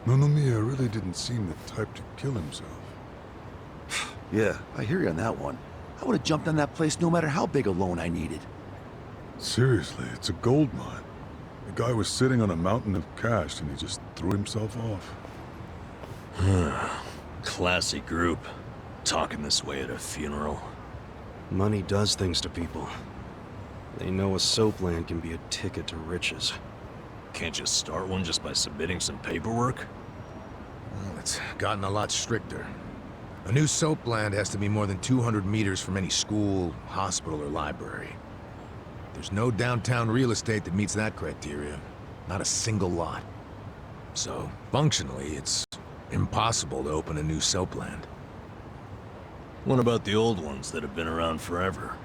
Nonomiya really didn't seem the type to kill himself. Yeah, I hear you on that one. I would have jumped on that place no matter how big a loan I needed. Seriously, it's a gold mine. The guy was sitting on a mountain of cash and he just threw himself off. Classy group. Talking this way at a funeral. Money does things to people. They know a soapland can be a ticket to riches. Can't you start one just by submitting some paperwork? Well, it's gotten a lot stricter. A new soapland has to be more than 200 meters from any school, hospital, or library. There's no downtown real estate that meets that criteria. Not a single lot. So, functionally, it's impossible to open a new soapland. What about the old ones that have been around forever?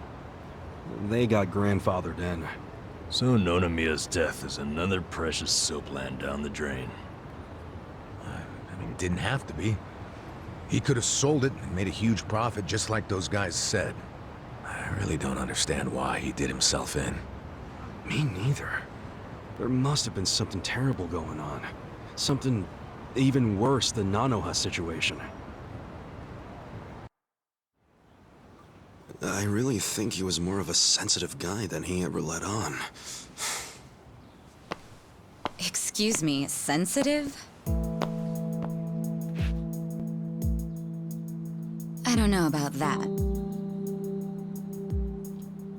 They got grandfathered in. So Nonomiya's death is another precious soapland down the drain. I mean, it didn't have to be. He could have sold it and made a huge profit just like those guys said. I really don't understand why he did himself in. Me neither. There must have been something terrible going on. Something even worse than Nanoha's situation. I really think he was more of a sensitive guy than he ever let on. Excuse me, sensitive? I don't know about that.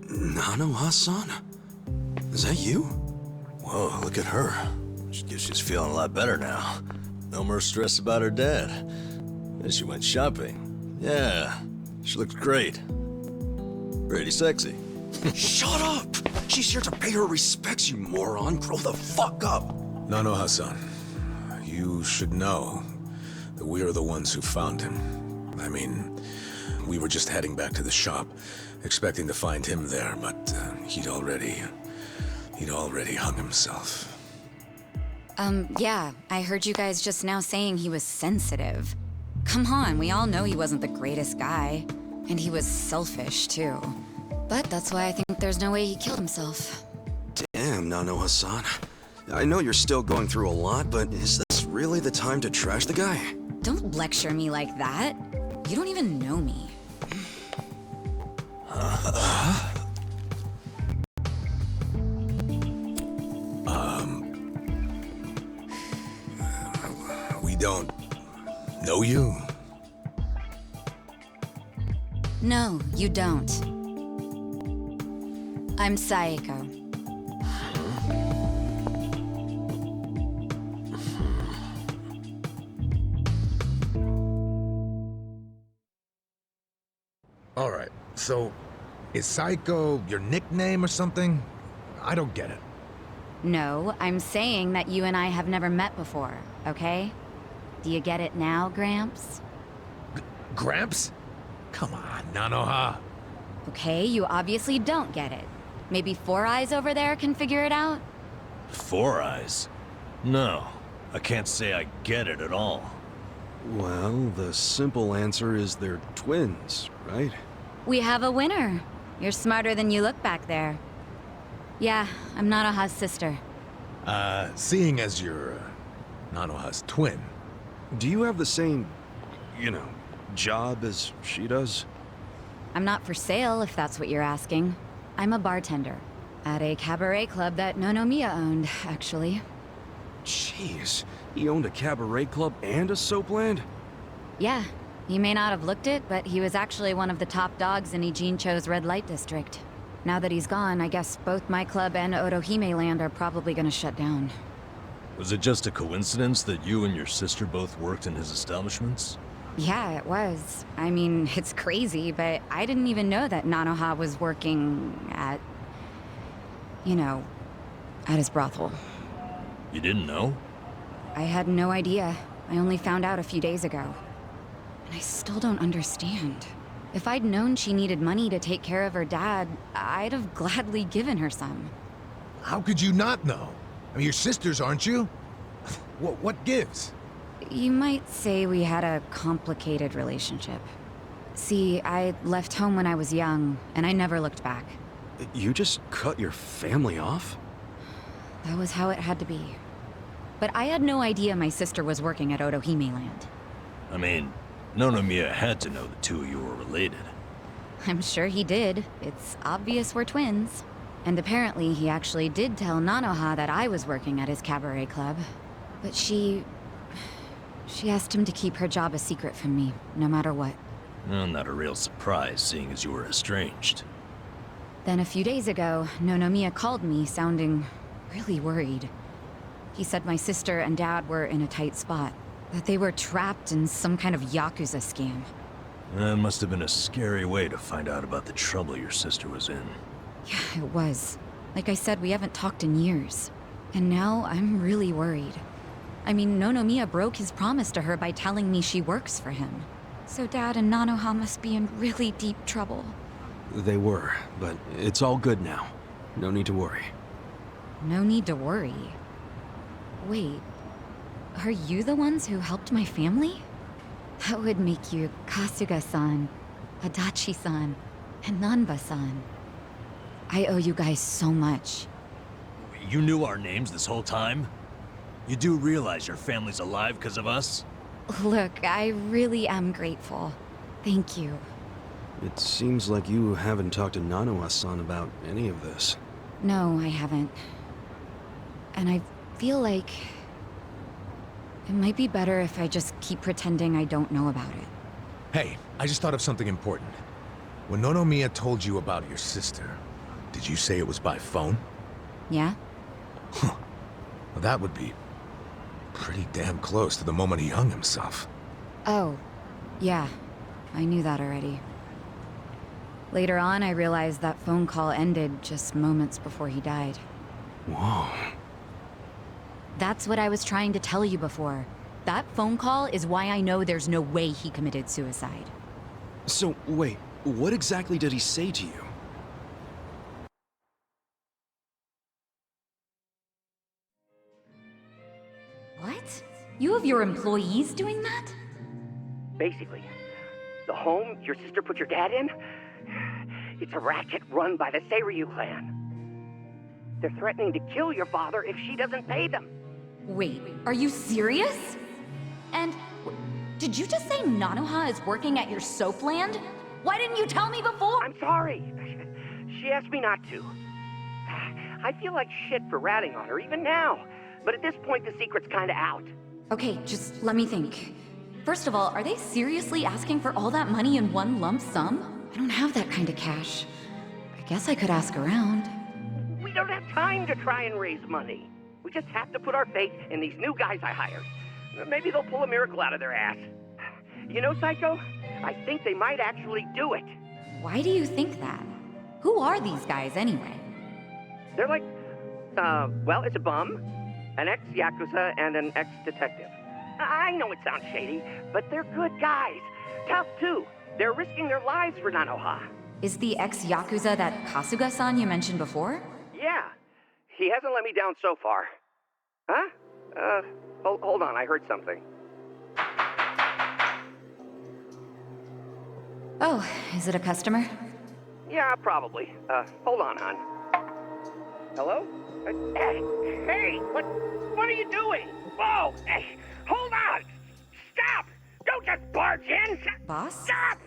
Nanoha-san? Is that you? Whoa, look at her. She's feeling a lot better now. No more stress about her dad. And she went shopping. Yeah, she looks great. Pretty sexy. Shut up! She's here to pay her respects, you moron. Grow the fuck up! Nanoha-san, you should know that we are the ones who found him. I mean, we were just heading back to the shop, expecting to find him there, but he'd already hung himself. Yeah, I heard you guys just now saying he was sensitive. Come on, we all know he wasn't the greatest guy. And he was selfish, too. But that's why I think there's no way he killed himself. Damn, Nanoha-san. I know you're still going through a lot, but is this really the time to trash the guy? Don't lecture me like that. You don't even know me. We don't know you? No, you don't. I'm Saeko. All right, so is Psycho your nickname or something? I don't get it. No, I'm saying that you and I have never met before, okay? Do you get it now, Gramps? Gramps? Come on, Nanoha. Okay, you obviously don't get it. Maybe Four Eyes over there can figure it out? Four Eyes? No, I can't say I get it at all. Well, the simple answer is they're twins, right? We have a winner. You're smarter than you look back there. Yeah, I'm Nanoha's sister. Seeing as you're Nanoha's twin. Do you have the same, job as she does? I'm not for sale, if that's what you're asking. I'm a bartender. At a cabaret club that Nonomiya owned, actually. Jeez, he owned a cabaret club and a soapland? Yeah, you may not have looked it, but he was actually one of the top dogs in Ijincho's red light district. Now that he's gone, I guess both my club and Otohime Land are probably gonna shut down. Was it just a coincidence that you and your sister both worked in his establishments? Yeah, it was. I mean, it's crazy, but I didn't even know that Nanoha was working at... at his brothel. You didn't know? I had no idea. I only found out a few days ago. And I still don't understand. If I'd known she needed money to take care of her dad, I'd have gladly given her some. How could you not know? I mean, you're sisters, aren't you? What gives? You might say we had a complicated relationship. See, I left home when I was young, and I never looked back. You just cut your family off? That was how it had to be. But I had no idea my sister was working at Otohime Land. I mean, Nonomiya had to know the two of you were related. I'm sure he did. It's obvious we're twins. And apparently he actually did tell Nanoha that I was working at his cabaret club. But she asked him to keep her job a secret from me, no matter what. Well, not a real surprise, seeing as you were estranged. Then a few days ago, Nonomiya called me, sounding really worried. He said my sister and dad were in a tight spot, that they were trapped in some kind of Yakuza scam. That must have been a scary way to find out about the trouble your sister was in. Yeah, it was. Like I said, we haven't talked in years. And now I'm really worried. I mean, Nonomiya broke his promise to her by telling me she works for him. So Dad and Nanoha must be in really deep trouble. They were, but it's all good now. No need to worry. No need to worry. Wait, are you the ones who helped my family? That would make you Kasuga-san, Adachi-san, and Nanba-san. I owe you guys so much. You knew our names this whole time? You do realize your family's alive because of us? Look, I really am grateful. Thank you. It seems like you haven't talked to Nanoha-san about any of this. No, I haven't. And I feel like it might be better if I just keep pretending I don't know about it. Hey, I just thought of something important. When Nonomiya told you about your sister, did you say it was by phone? Yeah? Well, that would be pretty damn close to the moment he hung himself. Oh, yeah. I knew that already. Later on, I realized that phone call ended just moments before he died. Whoa. That's what I was trying to tell you before. That phone call is why I know there's no way he committed suicide. So, wait, what exactly did he say to you? What? You have your employees doing that? Basically, the home your sister put your dad in, it's a racket run by the Seiryu clan. They're threatening to kill your father if she doesn't pay them. Wait, are you serious? And did you just say Nanoha is working at your soap land? Why didn't you tell me before? I'm sorry. She asked me not to. I feel like shit for ratting on her, even now. But at this point, the secret's kinda out. Okay, just let me think. First of all, are they seriously asking for all that money in one lump sum? I don't have that kind of cash. I guess I could ask around. We don't have time to try and raise money. We just have to put our faith in these new guys I hired. Maybe they'll pull a miracle out of their ass. You know, Psycho? I think they might actually do it. Why do you think that? Who are these guys anyway? They're like, well, it's a bum, an ex-Yakuza, and an ex-detective. I know it sounds shady, but they're good guys. Tough, too. They're risking their lives for Nanoha. Is the ex-Yakuza that Kasuga-san you mentioned before? Yeah. He hasn't let me down so far. Huh? Hold on, I heard something. Oh, is it a customer? Yeah, probably. Hold on, hon. Hello? Hey, what are you doing? Whoa! Hey, hold on! Stop! Don't just barge in! Boss? Stop!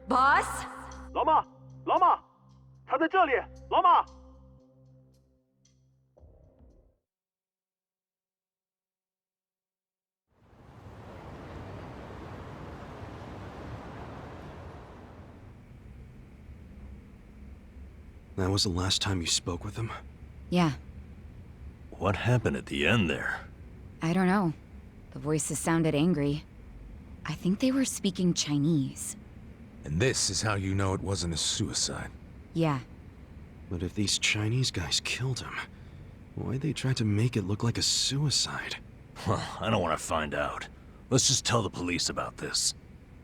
Boss? 老妈，他在这里，老妈。That was the last time you spoke with him? Yeah, What happened at the end there? I don't know. The voices sounded angry. I think they were speaking Chinese. And this is how you know it wasn't a suicide. Yeah, But if these Chinese guys killed him, why'd they try to make it look like a suicide? Well, I don't want to find out. Let's just tell the police about this.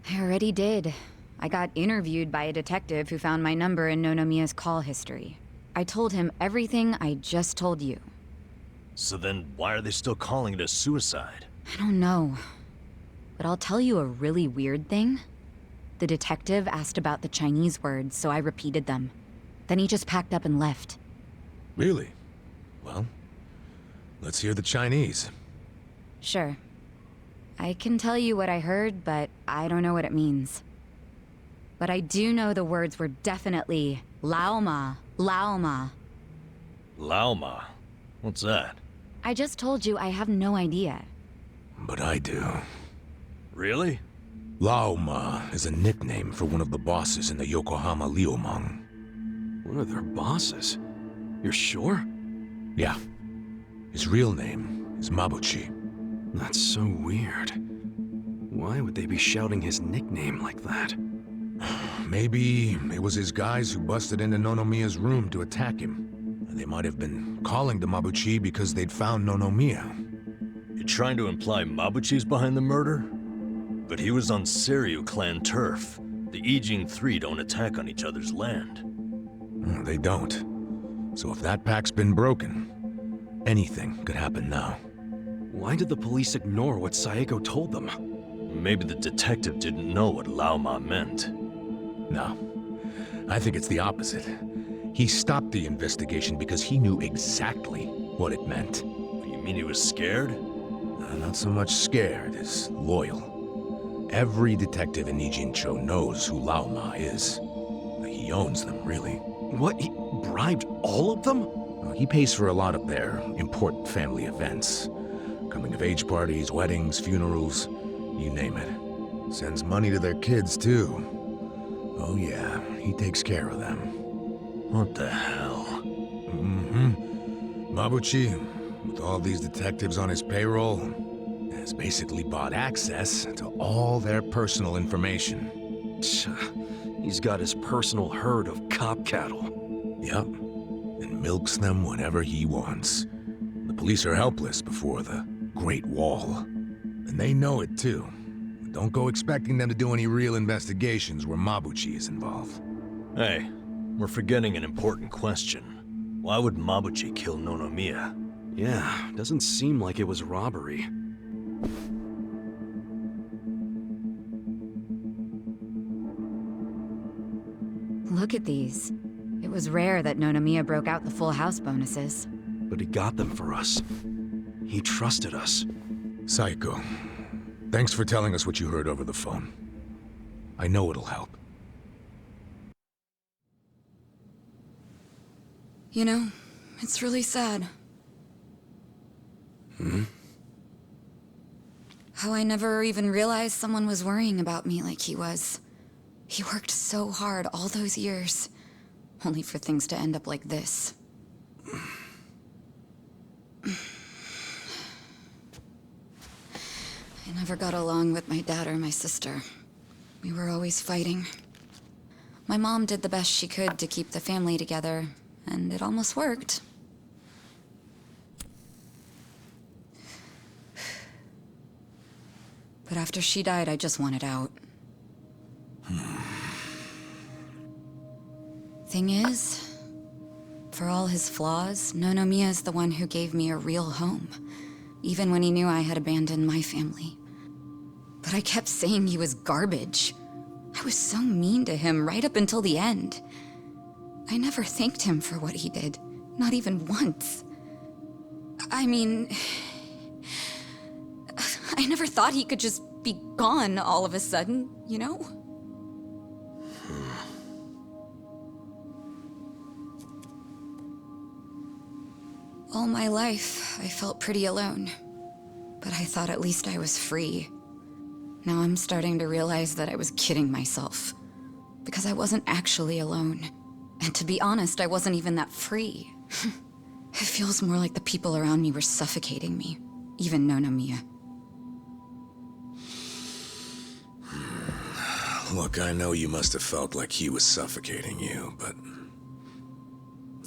I already did. I got interviewed by a detective who found my number in Nonomiya's call history. I told him everything I just told you. So then why are they still calling it a suicide? I don't know. But I'll tell you a really weird thing. The detective asked about the Chinese words, so I repeated them. Then he just packed up and left. Really? Well, Let's hear the Chinese. Sure. I can tell you what I heard, but I don't know what it means. But I do know the words were definitely Laoma, Laoma. Laoma? What's that? I just told you I have no idea. But I do. Really? Laoma is a nickname for one of the bosses in the Yokohama Liumang. One of their bosses? You're sure? Yeah. His real name is Mabuchi. That's so weird. Why would they be shouting his nickname like that? Maybe it was his guys who busted into Nonomiya's room to attack him. They might have been calling to Mabuchi because they'd found Nonomiya. You're trying to imply Mabuchi's behind the murder? But he was on Seiryu clan turf. The Ijing Three don't attack on each other's land. They don't. So if that pact's been broken, anything could happen now. Why did the police ignore what Saeko told them? Maybe the detective didn't know what Laoma meant. No. I think it's the opposite. He stopped the investigation because he knew exactly what it meant. You mean he was scared? Not so much scared as loyal. Every detective in Nijincho knows who Laoma is. He owns them, really. What? He bribed all of them? He pays for a lot of their important family events. Coming-of-age parties, weddings, funerals, you name it. Sends money to their kids, too. Oh yeah, he takes care of them. What the hell? Mabuchi, with all these detectives on his payroll, has basically bought access to all their personal information. He's got his personal herd of cop cattle. Yup, and milks them whenever he wants. The police are helpless before the Great Wall. And they know it too. Don't go expecting them to do any real investigations where Mabuchi is involved. Hey, we're forgetting an important question. Why would Mabuchi kill Nonomiya? Yeah, doesn't seem like it was robbery. Look at these. It was rare that Nonomiya broke out the full house bonuses. But he got them for us. He trusted us. Saeko, thanks for telling us what you heard over the phone. I know it'll help. You know, it's really sad. How I never even realized someone was worrying about me like he was. He worked so hard all those years, only for things to end up like this. I never got along with my dad or my sister. We were always fighting. My mom did the best she could to keep the family together, and it almost worked. But after she died, I just wanted out. Thing is, for all his flaws, Nonomiya is the one who gave me a real home, even when he knew I had abandoned my family. But I kept saying he was garbage. I was so mean to him right up until the end. I never thanked him for what he did, not even once. I mean, I never thought he could just be gone all of a sudden, you know? All my life, I felt pretty alone. But I thought at least I was free. Now I'm starting to realize that I was kidding myself. Because I wasn't actually alone. And to be honest, I wasn't even that free. It feels more like the people around me were suffocating me. Even Nonomiya. Look, I know you must have felt like he was suffocating you, but...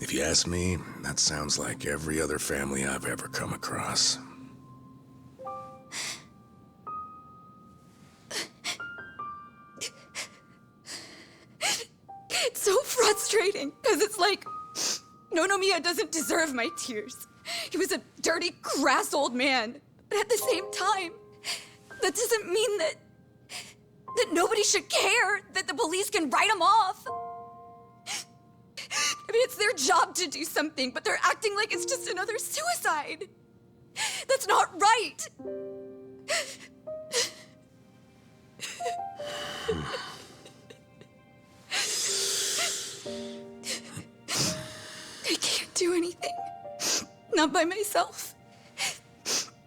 if you ask me, that sounds like every other family I've ever come across. It's so frustrating, because it's like... Nonomiya doesn't deserve my tears. He was a dirty, crass old man. But at the same time, that doesn't mean that nobody should care, that the police can write him off. I mean, it's their job to do something, but they're acting like it's just another suicide. That's not right! I can't do anything. Not by myself.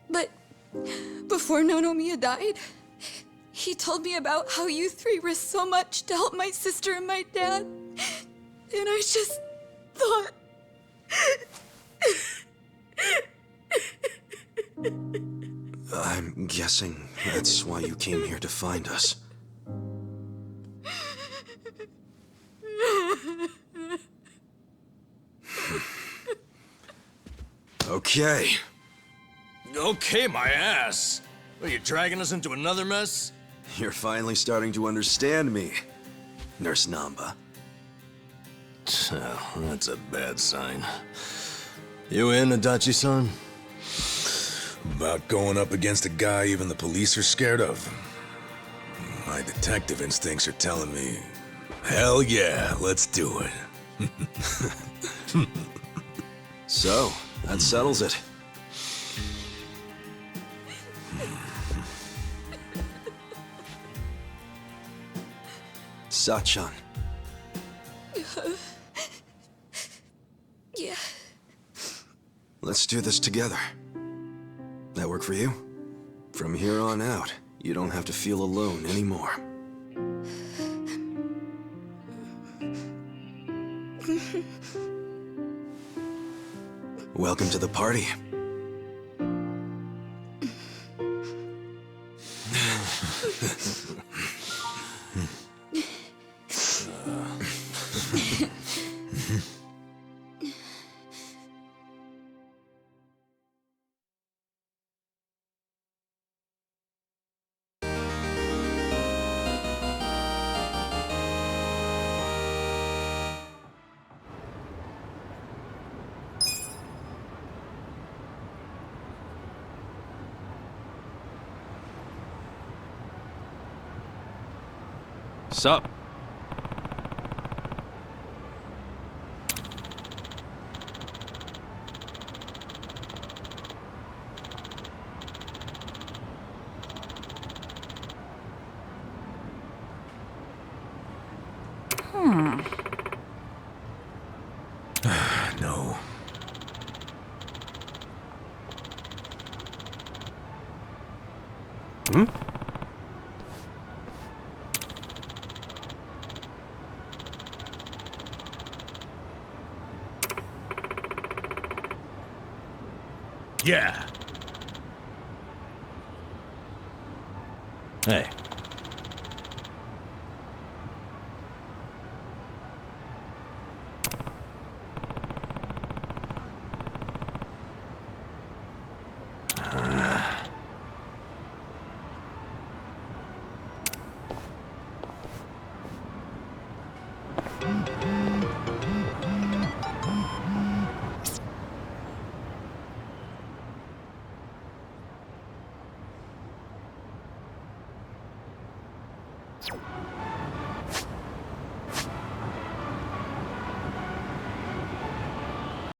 But before Nonomiya died, he told me about how you three risked so much to help my sister and my dad. And I just thought... I'm guessing that's why you came here to find us. Okay. Okay, my ass. Are you dragging us into another mess? You're finally starting to understand me, Nurse Namba. Oh, that's a bad sign. You in, Adachi-san? About going up against a guy even the police are scared of. My detective instincts are telling me, hell yeah, let's do it. So, that settles it. Sachan. Yeah. Let's do this together. That work for you? From here on out, you don't have to feel alone anymore. Welcome to the party. Sup? No. Hmm? Yeah. Hey.